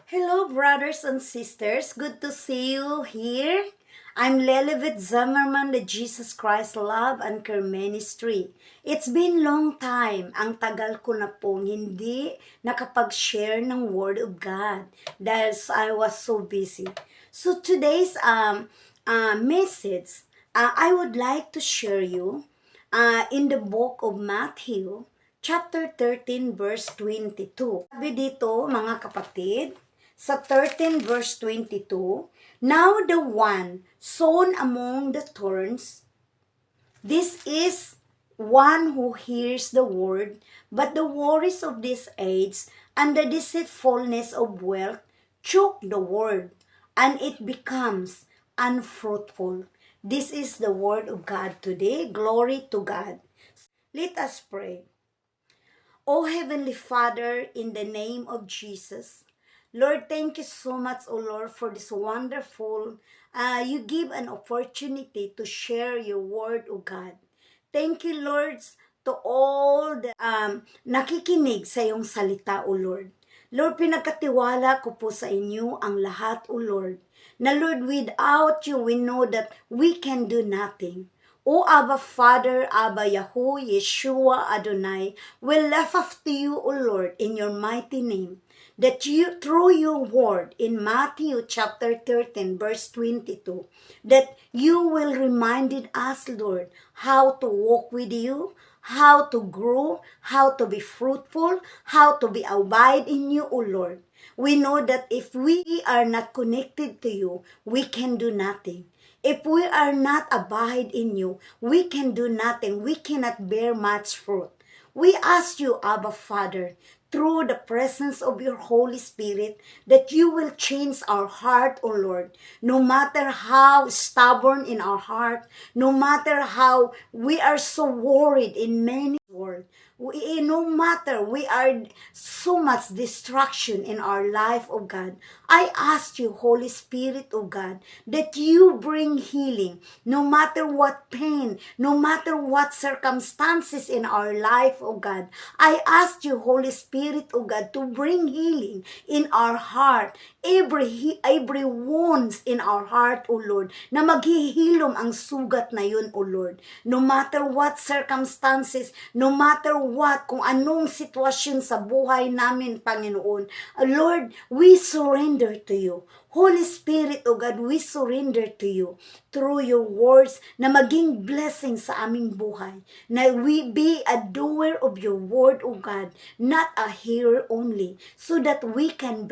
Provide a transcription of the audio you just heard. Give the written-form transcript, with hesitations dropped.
Hello, brothers and sisters. Good to see you here. I'm Lelevit Zimmerman, the Jesus Christ Love and Care Ministry. It's been long time. Ang tagal ko na pong hindi nakapag-share ng Word of God dahil I was so busy. So today's message, I would like to share you in the book of Matthew, chapter 13, verse 22. Sabi dito, mga kapatid, sa 13 verse 22, now the one sown among the thorns, this is one who hears the word, but the worries of this age and the deceitfulness of wealth choke the word, and it becomes unfruitful. This is the word of God today. Glory to God. Let us pray. O Heavenly Father, in the name of Jesus, Lord, thank you so much, O Lord, for this wonderful, you give an opportunity to share your word, O God. Thank you, Lord, to all the nakikinig sa iyong salita, O Lord. Lord, pinagkatiwala ko po sa inyo ang lahat, O Lord. Na Lord, without you, we know that we can do nothing. O Abba Father, Abba Yahu, Yeshua, Adonai, we lift up to you, O Lord, in your mighty name, that you, through your word in Matthew chapter 13, verse 22, that you will remind us, Lord, how to walk with you, how to grow, how to be fruitful, how to be abide in you, O Lord. We know that if we are not connected to you, we can do nothing. If we are not abide in you, we can do nothing. We cannot bear much fruit. We ask you, Abba Father, through the presence of your Holy Spirit, that you will change our heart, O Lord. No matter how stubborn in our heart, no matter how we are so worried in many world, no matter we are so much distraction in our life, oh God, I ask you, Holy Spirit, oh God, that you bring healing, no matter what pain, no matter what circumstances in our life, oh God. I ask you, Holy Spirit, oh God, to bring healing in our heart, every wounds in our heart, oh Lord, na maghihilom ang sugat na yun, oh Lord. No matter what circumstances, no matter what, kung anong sitwasyon sa buhay namin, Panginoon, Lord, we surrender to you. Holy Spirit, O God, we surrender to you through your words na maging blessing sa aming buhay. Na we be a doer of your word, O God, not a hearer only, so that we can